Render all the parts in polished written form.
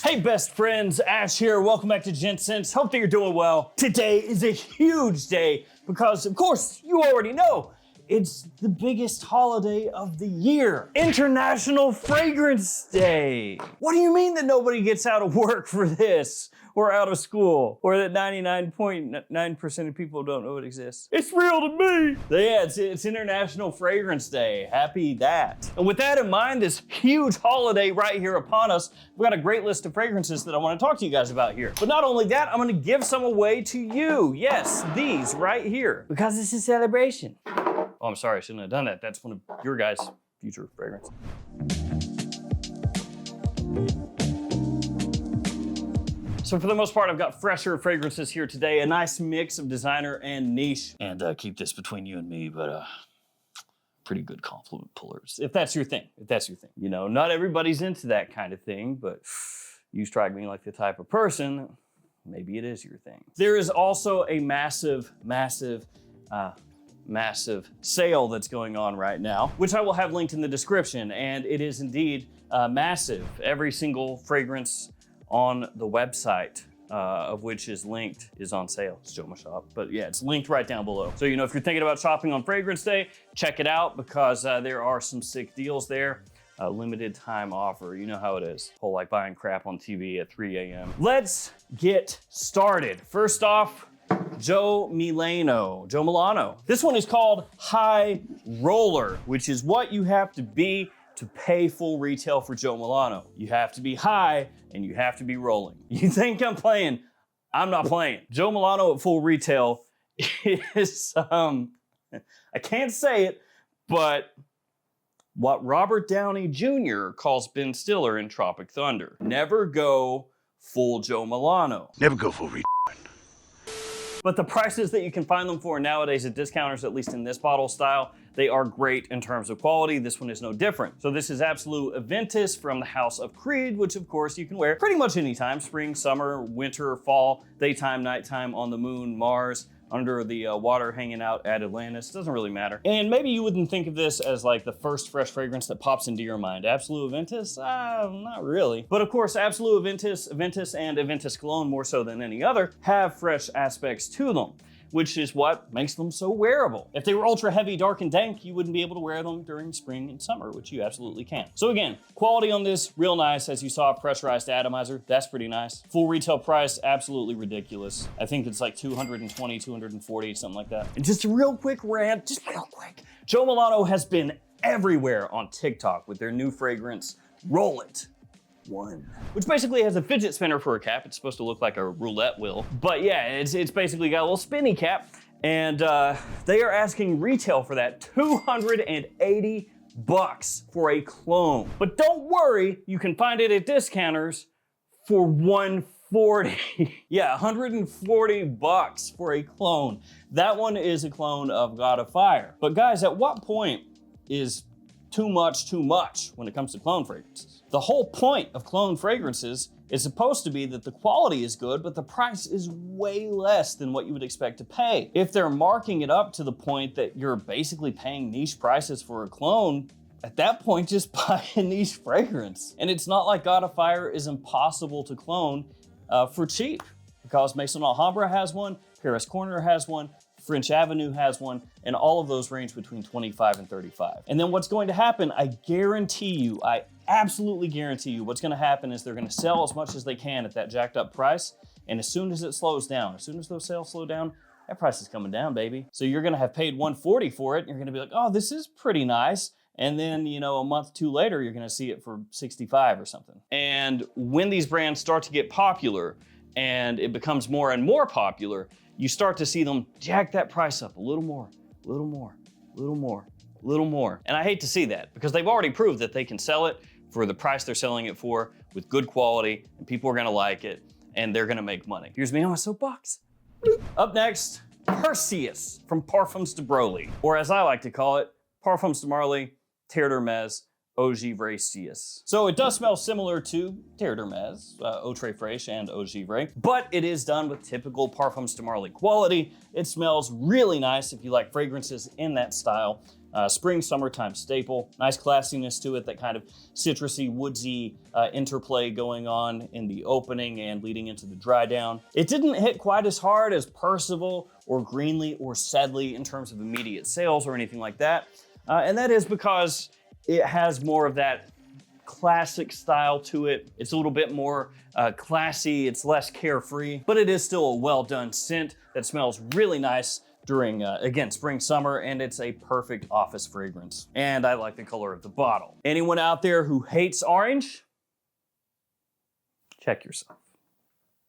Hey best friends, Ash here. Welcome back to Gents. Hope that you're doing well. Today is a huge day because, of course, you already know, it's the biggest holiday of the year. International Fragrance Day. What do you mean that nobody gets out of work for this? Or out of school? Or that 99.9% of people don't know it exists? It's real to me. So yeah, it's International Fragrance Day. Happy that. And with that in mind, this huge holiday right here upon us, we've got a great list of fragrances that I want to talk to you guys about here. But not only that, I'm gonna give some away to you. Yes, these right here. Because it's a celebration. Oh, I'm sorry, I shouldn't have done that. That's one of your guys' future fragrances. So for the most part, I've got fresher fragrances here today, a nice mix of designer and niche. And keep this between you and me, but pretty good compliment pullers. If that's your thing, You know, not everybody's into that kind of thing, but you strike me like the type of person, maybe it is your thing. There is also a massive sale that's going on right now, which I will have linked in the description, and it is indeed massive. Every single fragrance on the website, of which is linked, is on sale. It's JOMASHOP, but yeah, it's linked right down below. So, you know, if you're thinking about shopping on Fragrance Day, check it out because there are some sick deals there. Limited time offer, you know how it is. Whole like buying crap on TV at 3 a.m. Let's get started. First off, Joe Milano. This one is called High Roller, which is what you have to be to pay full retail for Joe Milano. You have to be high and you have to be rolling. You think I'm playing? I'm not playing. Joe Milano at full retail is, I can't say it, but what Robert Downey Jr. calls Ben Stiller in Tropic Thunder. Never go full Joe Milano. Never go full retail. But the prices that you can find them for nowadays at discounters, at least in this bottle style, they are great in terms of quality. This one is no different. So this is Absolute Aventus from the House of Creed, which of course you can wear pretty much anytime, spring, summer, winter, fall, daytime, nighttime, on the moon, Mars, under the water hanging out at Atlantis, doesn't really matter. And maybe you wouldn't think of this as like the first fresh fragrance that pops into your mind. Absolute Aventus? Not really. But of course, Absolute Aventus, and Aventus Cologne, more so than any other, have fresh aspects to them, which is what makes them so wearable. If they were ultra heavy, dark, and dank, you wouldn't be able to wear them during spring and summer, which you absolutely can. So again, quality on this, real nice. As you saw, pressurized atomizer, that's pretty nice. Full retail price, absolutely ridiculous. I think it's like 220, 240, something like that. And just a real quick rant, Joe Milano has been everywhere on TikTok with their new fragrance, Roll It. Which basically has a fidget spinner for a cap. It's supposed to look like a roulette wheel. But yeah, it's basically got a little spinny cap. And they are asking retail for that $280 for a clone. But don't worry, you can find it at discounters for $140. Yeah, $140 for a clone. That one is a clone of God of Fire. But guys, at what point is too much when it comes to clone fragrances? The whole point of clone fragrances is supposed to be that the quality is good, but the price is way less than what you would expect to pay. If they're marking it up to the point that you're basically paying niche prices for a clone, at that point, just buy a niche fragrance. And it's not like God of Fire is impossible to clone for cheap, because Maison Alhambra has one, Paris Corner has one, French Avenue has one, and all of those range between 25 and 35. And then what's going to happen, I absolutely guarantee you, what's gonna happen is they're gonna sell as much as they can at that jacked up price, and as soon as it slows down, as soon as those sales slow down, that price is coming down, baby. So you're gonna have paid $140 for it, and you're gonna be like, oh, this is pretty nice. And then, you know, a month or two later, you're gonna see it for 65 or something. And when these brands start to get popular, and it becomes more and more popular, you start to see them jack that price up a little more. And I hate to see that, because they've already proved that they can sell it for the price they're selling it for, with good quality, and people are gonna like it, and they're gonna make money. Here's me on my soapbox. Up next, Perseus from Parfums de Broly, or as I like to call it, Parfums de Marly, Terre d'Hermès, Eau Givre Cius. So it does smell similar to Terre d'Hermès, Eau Très Fraîche, and Eau Givre, but it is done with typical Parfums de Marly quality. It smells really nice if you like fragrances in that style. spring, summertime staple. Nice classiness to it, that kind of citrusy, woodsy interplay going on in the opening and leading into the dry down. It didn't hit quite as hard as Percival or Greenlee or Sedley in terms of immediate sales or anything like that. And that is because it has more of that classic style to it. It's a little bit more classy, it's less carefree, but it is still a well done scent that smells really nice during, again, spring, summer, and it's a perfect office fragrance. And I like the color of the bottle. Anyone out there who hates orange, check yourself.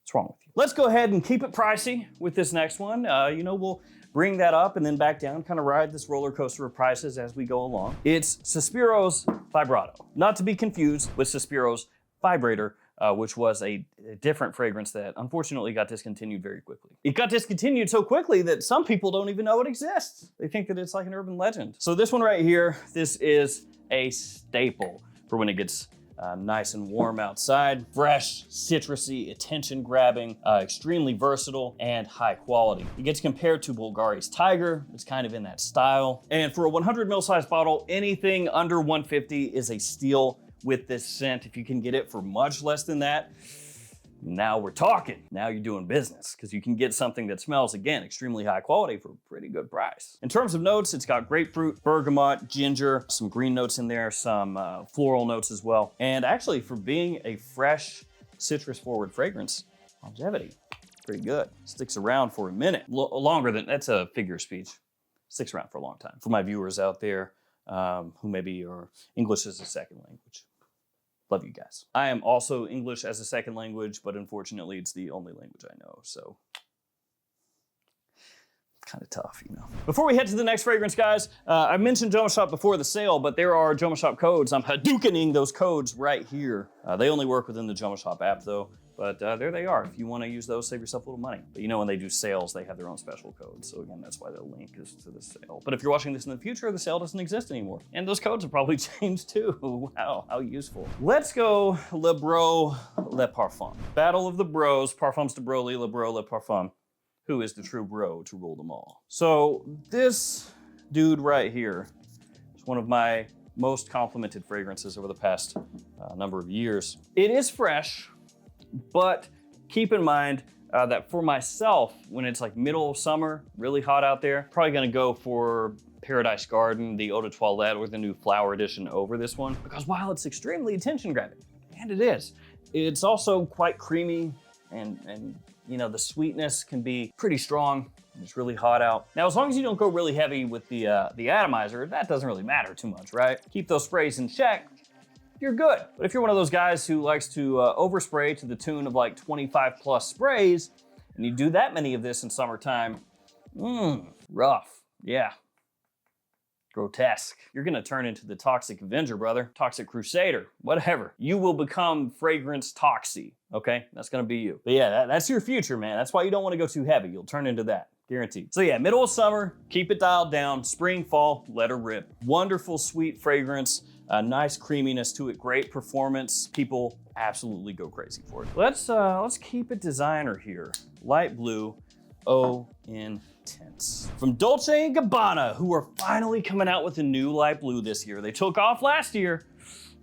What's wrong with you? Let's go ahead and keep it pricey with this next one. We'll bring that up and then back down, kind of ride this roller coaster of prices as we go along. It's Suspiro's Vibrato, not to be confused with Suspiro's Vibrator, which was a different fragrance that unfortunately got discontinued very quickly. It got discontinued so quickly that some people don't even know it exists. They think that it's like an urban legend. So this one right here, this is a staple for when it gets nice and warm outside. Fresh, citrusy, attention-grabbing, extremely versatile, and high quality. It gets compared to Bulgari's Tiger. It's kind of in that style. And for a 100 ml size bottle, anything under 150 is a steal with this scent. If you can get it for much less than that, now we're talking. Now you're doing business, because you can get something that smells, again, extremely high quality for a pretty good price. In terms of notes, it's got grapefruit, bergamot, ginger, some green notes in there, some floral notes as well. And actually, for being a fresh, citrus-forward fragrance, longevity, pretty good. Sticks around for a minute. Longer than, that's a figure of speech. Sticks around for a long time. For my viewers out there who maybe are English as a second language, love you guys. I am also English as a second language, but unfortunately it's the only language I know, so kind of tough, you know. Before we head to the next fragrance, guys, I mentioned JOMASHOP before the sale, but there are JOMASHOP codes. I'm Hadoukening those codes right here. They only work within the JOMASHOP app though, but there they are. If you want to use those, save yourself a little money. But you know when they do sales, they have their own special codes. So again, that's why the link is to the sale. But if you're watching this in the future, the sale doesn't exist anymore. And those codes have probably changed too. Wow, how useful. Let's go Le Bro, Le Parfum. Battle of the Bros, Parfums de Broly, Le Bro, Le Parfum. Who is the true bro to rule them all? So this dude right here is one of my most complimented fragrances over the past number of years. It is fresh, but keep in mind that for myself, when it's like middle of summer, really hot out there, probably gonna go for Paradise Garden, the Eau de Toilette, or the new Flower Edition over this one. Because while it's extremely attention-grabbing, and it is, it's also quite creamy and you know, the sweetness can be pretty strong. It's really hot out. Now, as long as you don't go really heavy with the atomizer, that doesn't really matter too much, right? Keep those sprays in check, you're good. But if you're one of those guys who likes to overspray to the tune of like 25 plus sprays, and you do that many of this in summertime, rough, yeah. Grotesque. You're gonna turn into the Toxic Avenger, brother. Toxic Crusader, whatever. You will become Fragrance Toxie, okay? That's gonna be you. But yeah, that's your future, man. That's why you don't wanna go too heavy. You'll turn into that, guaranteed. So yeah, middle of summer, keep it dialed down. Spring, fall, let her rip. Wonderful, sweet fragrance, nice creaminess to it, great performance. People absolutely go crazy for it. Let's keep it designer here. Light blue, O Intense. From Dolce & Gabbana, who are finally coming out with a new light blue this year. They took off last year.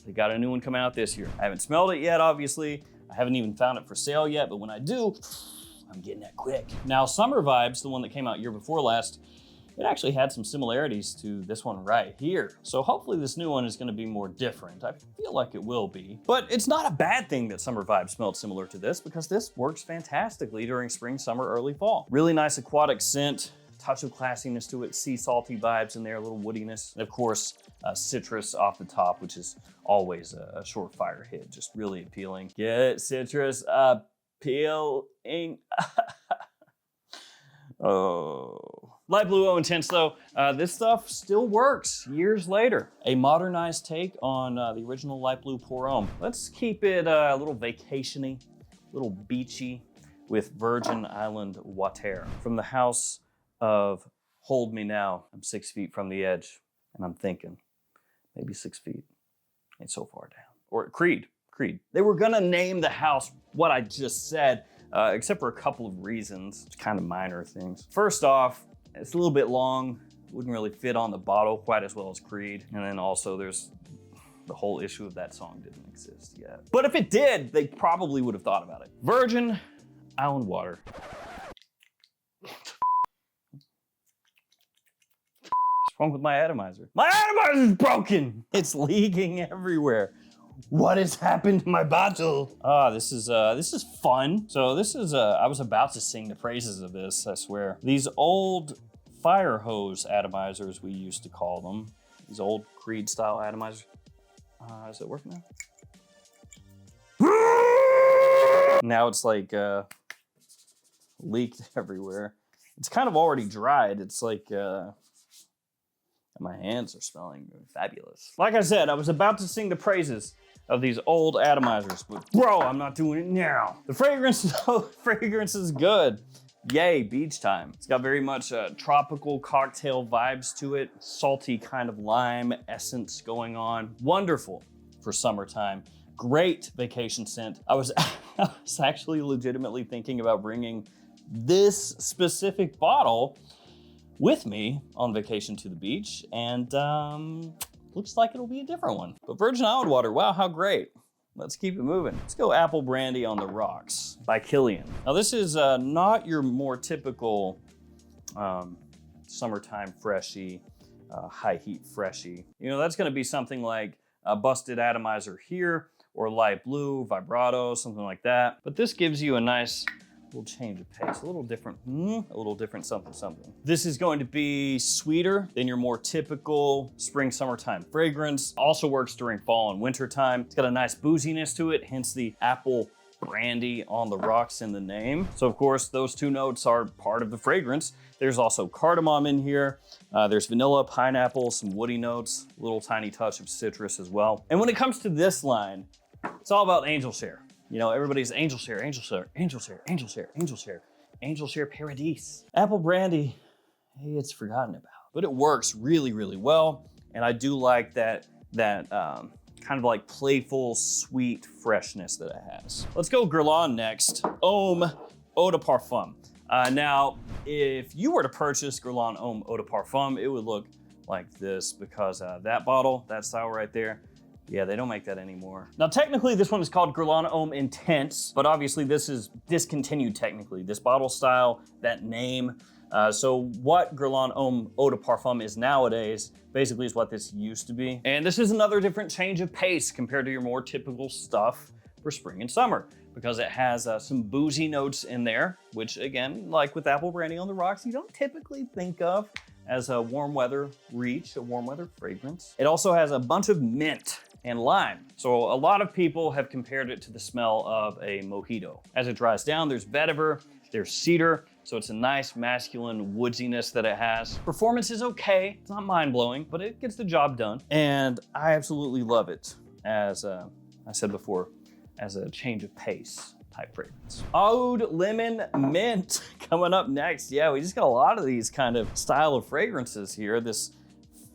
They got a new one coming out this year. I haven't smelled it yet, obviously. I haven't even found it for sale yet, but when I do, I'm getting that quick. Now, Summer Vibes, the one that came out year before last, it actually had some similarities to this one right here. So hopefully this new one is gonna be more different. I feel like it will be. But it's not a bad thing that Summer Vibes smelled similar to this, because this works fantastically during spring, summer, early fall. Really nice aquatic scent, touch of classiness to it, sea salty vibes in there, a little woodiness. And of course, citrus off the top, which is always a surefire hit, just really appealing. Get citrus appealing. Oh. Light Blue O Intense though, this stuff still works years later. A modernized take on the original Light Blue Pour Homme. Let's keep it a little vacation-y, a little beachy with Virgin Island Water. From the house of Hold Me Now, I'm 6 feet from the edge, and I'm thinking, maybe 6 feet ain't so far down. Or Creed. They were gonna name the house what I just said, except for a couple of reasons, kind of minor things. First off, it's a little bit long, wouldn't really fit on the bottle quite as well as Creed. And then also there's the whole issue of that song didn't exist yet. But if it did, they probably would have thought about it. Virgin Island water. What's wrong with my atomizer? My atomizer is broken! It's leaking everywhere. What has happened to my bottle? This is fun. So this is, I was about to sing the praises of this, I swear. These old fire hose atomizers, we used to call them. These old Creed style atomizers. Is it working now? Now it's like leaked everywhere. It's kind of already dried. It's like, my hands are smelling fabulous. Like I said, I was about to sing the praises of these old atomizers, but bro, I'm not doing it now. The fragrance is good. Yay, beach time. It's got very much tropical cocktail vibes to it. Salty kind of lime essence going on. Wonderful for summertime. Great vacation scent. I was actually legitimately thinking about bringing this specific bottle with me on vacation to the beach, and looks like it'll be a different one. But Virgin Island water, wow, how great. Let's keep it moving. Let's go Apple Brandy on the Rocks by Killian. Now this is not your more typical summertime freshy, high heat freshy. You know, that's gonna be something like a Busted Atomizer here, or Light Blue, Vibrato, something like that. But this gives you a nice little change of pace, a little different something. This is going to be sweeter than your more typical spring, summertime fragrance. Also works during fall and winter time. It's got a nice booziness to it, hence the Apple Brandy on the Rocks in the name. So of course, those two notes are part of the fragrance. There's also cardamom in here. There's vanilla, pineapple, some woody notes, a little tiny touch of citrus as well. And when it comes to this line, it's all about angel share. You know, everybody's angel share, angel share, angel share, angel share, angel share, angel share paradise. Apple Brandy, hey, it's forgotten about, but it works really, really well. And I do like that kind of like playful, sweet freshness that it has. Let's go Guerlain next. Homme Eau de Parfum. Now, if you were to purchase Guerlain Homme Eau de Parfum, it would look like this, because that bottle, that style right there, yeah, they don't make that anymore. Now, technically, this one is called Guerlain Homme Intense, but obviously this is discontinued technically. This bottle style, that name. So what Guerlain Homme Eau de Parfum is nowadays, basically is what this used to be. And this is another different change of pace compared to your more typical stuff for spring and summer, because it has some boozy notes in there, which again, like with Apple Brandy on the Rocks, you don't typically think of as a warm weather reach, a warm weather fragrance. It also has a bunch of mint and lime. So a lot of people have compared it to the smell of a mojito. As it dries down, there's vetiver, there's cedar, so it's a nice masculine woodiness that it has. Performance is okay, it's not mind-blowing, but it gets the job done. And I absolutely love it, as I said before, as a change of pace type fragrance. Oud Lemon Mint coming up next. Yeah, we just got a lot of these kind of style of fragrances here. This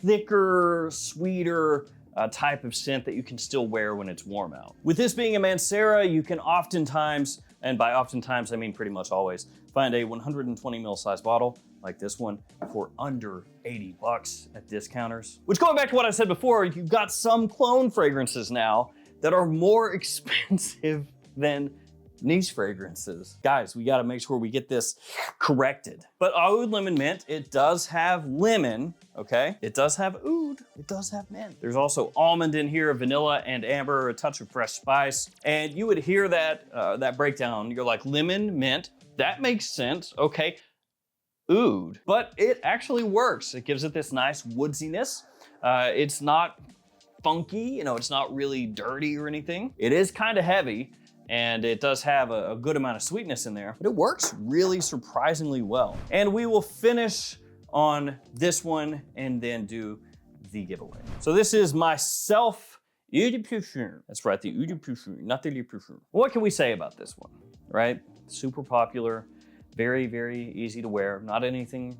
thicker, sweeter, type of scent that you can still wear when it's warm out. With this being a Mancera, you can oftentimes, and by oftentimes I mean pretty much always, find a 120 ml size bottle like this one for under 80 bucks at discounters. Which, going back to what I said before, you've got some clone fragrances now that are more expensive than niche fragrances. Guys, we gotta make sure we get this corrected. But Oud Lemon Mint, it does have lemon, okay? It does have oud, it does have mint. There's also almond in here, vanilla and amber, a touch of fresh spice. And you would hear that breakdown. You're like, lemon, mint, that makes sense, okay. Oud, but it actually works. It gives it this nice woodsiness. It's not funky, you know, it's not really dirty or anything. It is kind of heavy, and it does have a good amount of sweetness in there, but it works really surprisingly well. And we will finish on this one and then do the giveaway. So this is my self Eau de Parfum. That's right, the Eau de Parfum, not the Le Parfum. What can we say about this one, right? Super popular, very, very easy to wear, not anything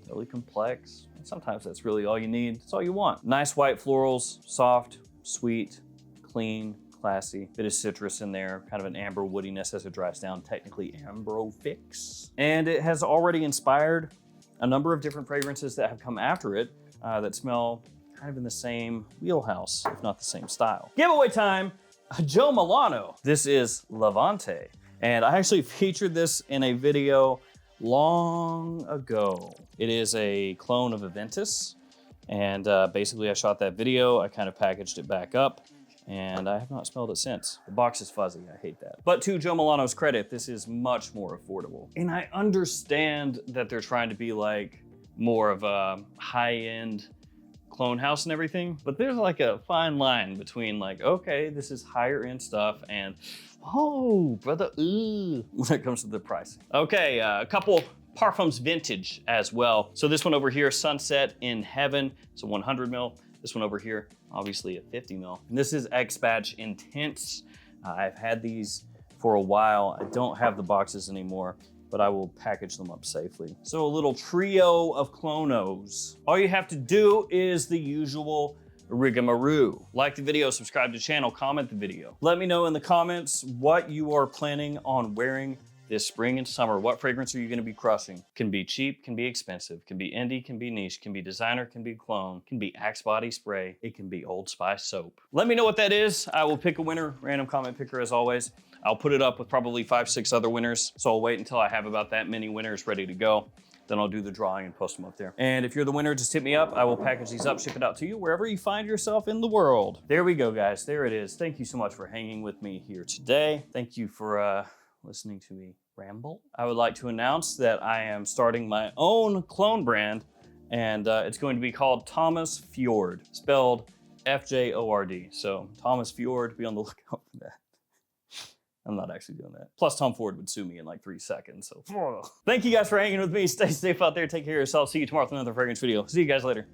really complex. Sometimes that's really all you need. That's all you want. Nice white florals, soft, sweet, clean, classy. Bit of citrus in there, kind of an amber woodiness as it dries down, technically ambro fix. And it has already inspired a number of different fragrances that have come after it that smell kind of in the same wheelhouse, if not the same style. Giveaway time, Joe Milano. This is Levante. And I actually featured this in a video long ago. It is a clone of Aventus. And basically I shot that video, I kind of packaged it back up, and I have not smelled it since. The box is fuzzy, I hate that. But to Joe Milano's credit, this is much more affordable. And I understand that they're trying to be like more of a high-end clone house and everything, but there's like a fine line between like, okay, this is higher end stuff, and oh, brother, ooh, when it comes to the price. Okay, a couple Parfums vintage as well. So this one over here, Sunset in Heaven, it's a 100 ml. This one over here, obviously a 50 ml. And this is X-Batch Intense. I've had these for a while. I don't have the boxes anymore, but I will package them up safely. So a little trio of clonos. All you have to do is the usual rigmarole. Like the video, subscribe to the channel, comment the video. Let me know in the comments what you are planning on wearing this spring and summer. What fragrance are you gonna be crushing? Can be cheap, can be expensive, can be indie, can be niche, can be designer, can be clone, can be Axe body spray, it can be Old Spice soap. Let me know what that is. I will pick a winner, random comment picker as always. I'll put it up with probably 5, 6 other winners. So I'll wait until I have about that many winners ready to go. Then I'll do the drawing and post them up there. And if you're the winner, just hit me up. I will package these up, ship it out to you wherever you find yourself in the world. There we go, guys. There it is. Thank you so much for hanging with me here today. Thank you for listening to me ramble. I would like to announce that I am starting my own clone brand, and it's going to be called Thomas Fjord, spelled F-J-O-R-D. So Thomas Fjord, be on the lookout for that. I'm not actually doing that. Plus Tom Ford would sue me in like 3 seconds, so. Thank you guys for hanging with me. Stay safe out there, take care of yourself. See you tomorrow with another fragrance video. See you guys later.